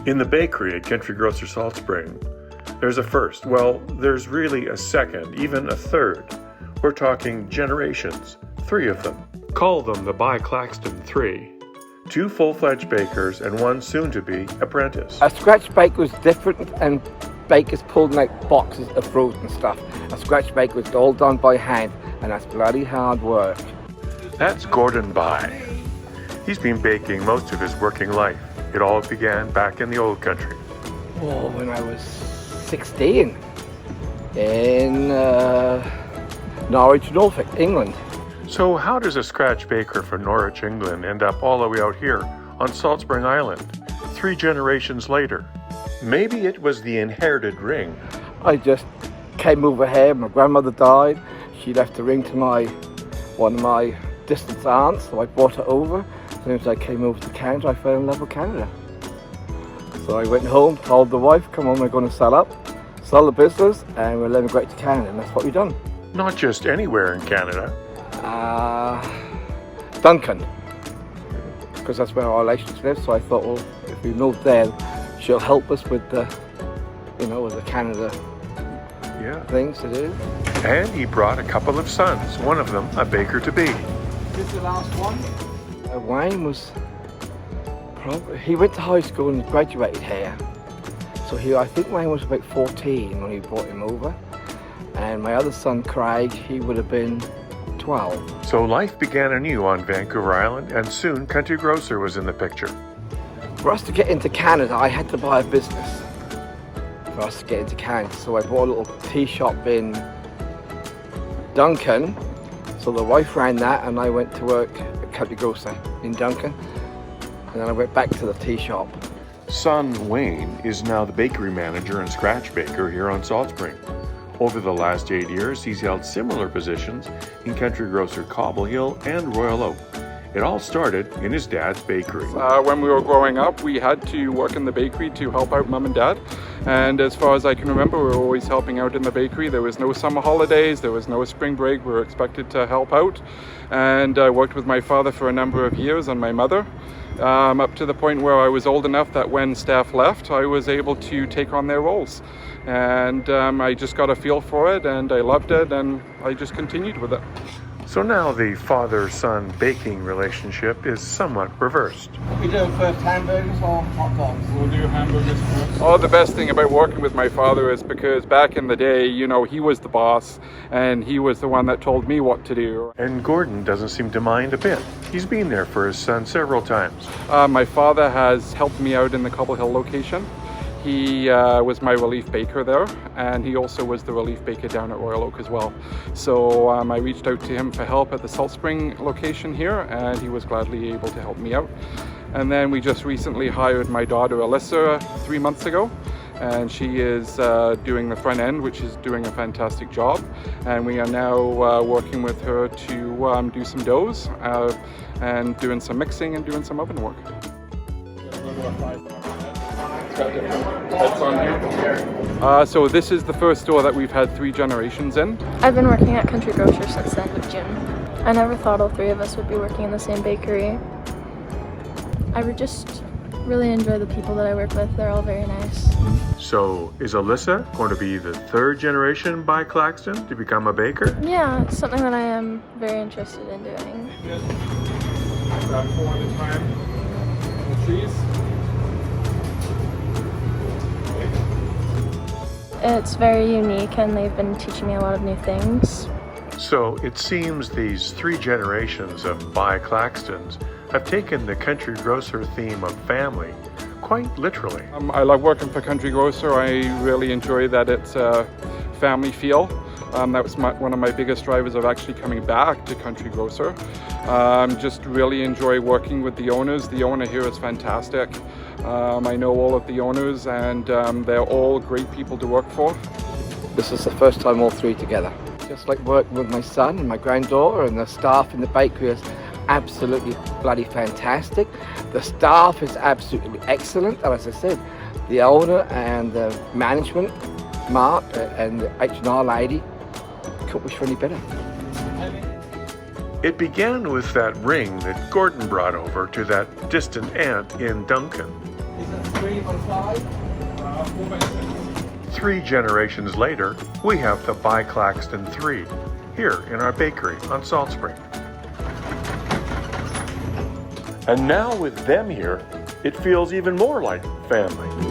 In the bakery at Country Grocer Salt Spring, there's a first. Well, there's really a second, even a third. We're talking generations, 3 of them. Call them the Bye-Claxton Three. 2 full-fledged bakers and 1 soon-to-be apprentice. A scratch bake was different, and bakers pulled out boxes of fruit and stuff. A scratch bake was all done by hand, and that's bloody hard work. That's Gordon Bye. He's been baking most of his working life. It all began back in the old country. Oh, when I was 16 in Norwich, Norfolk, England. So how does a scratch baker from Norwich, England end up all the way out here on Salt Spring Island, 3 generations later? Maybe it was the inherited ring. I just came over here. My grandmother died. She left the ring to one of my distant aunts, so I brought it over. As soon as I came over to Canada, I fell in love with Canada. So I went home, told the wife, come on, we're going to sell the business, and we'll emigrate to Canada, and that's what we've done. Not just anywhere in Canada. Duncan, because that's where our relations live. So I thought, well, if we move there, she'll help us with the, with the Canada things to do. And he brought a couple of sons, one of them a baker-to-be. This is the last one. Wayne was he went to high school and graduated here. So I think Wayne was about 14 when we brought him over. And my other son, Craig, he would have been 12. So life began anew on Vancouver Island, and soon Country Grocer was in the picture. For us to get into Canada, I had to buy a business for us to get into Canada. So I bought a little tea shop in Duncan. So the wife ran that, and I went to work at Country Grocer in Duncan. And then I went back to the tea shop. Son Wayne is now the bakery manager and scratch baker here on Salt Spring. Over the last 8 years, he's held similar positions in Country Grocer Cobble Hill and Royal Oak. It all started in his dad's bakery. When we were growing up, we had to work in the bakery to help out Mum and Dad. And as far as I can remember, we were always helping out in the bakery. There was no summer holidays, there was no spring break. We were expected to help out. And I worked with my father for a number of years and my mother, up to the point where I was old enough that when staff left, I was able to take on their roles. And I just got a feel for it, and I loved it, and I just continued with it. So now the father-son baking relationship is somewhat reversed. We do first hamburgers or hot dogs? We'll do hamburgers first. Oh, the best thing about working with my father is because back in the day, he was the boss, and he was the one that told me what to do. And Gordon doesn't seem to mind a bit. He's been there for his son several times. My father has helped me out in the Cobble Hill location. He was my relief baker there, and he also was the relief baker down at Royal Oak as well. So I reached out to him for help at the Salt Spring location here, and he was gladly able to help me out. And then we just recently hired my daughter Alyssa 3 months ago, and she is doing the front end, which is doing a fantastic job. And we are now working with her to do some doughs and doing some mixing and doing some oven work. So this is the first store that we've had 3 generations in. I've been working at Country Grocer since the end of June. I never thought all 3 of us would be working in the same bakery. I would just really enjoy the people that I work with. They're all very nice. So is Alyssa going to be the 3rd generation Bye-Claxton to become a baker? Yeah, it's something that I am very interested in doing. Grab 4 at a time. And cheese. It's very unique, and they've been teaching me a lot of new things. So it seems these 3 generations of Bye-Claxtons have taken the Country Grocer theme of family quite literally. I love working for Country Grocer. I really enjoy that it's a family feel. That was one of my biggest drivers of actually coming back to Country Grocer. Just really enjoy working with the owners. The owner here is fantastic. I know all of the owners, and they're all great people to work for. This is the first time all 3 together. Just like working with my son and my granddaughter, and the staff in the bakery is absolutely bloody fantastic. The staff is absolutely excellent, and as I said, the owner and the management, Mark and the H&R lady, couldn't wish for any better. It began with that ring that Gordon brought over to that distant aunt in Duncan. 3 by 5. 4 by 6. 3 generations later, we have the Bye-Claxton Three, here in our bakery on Salt Spring. And now with them here, it feels even more like family.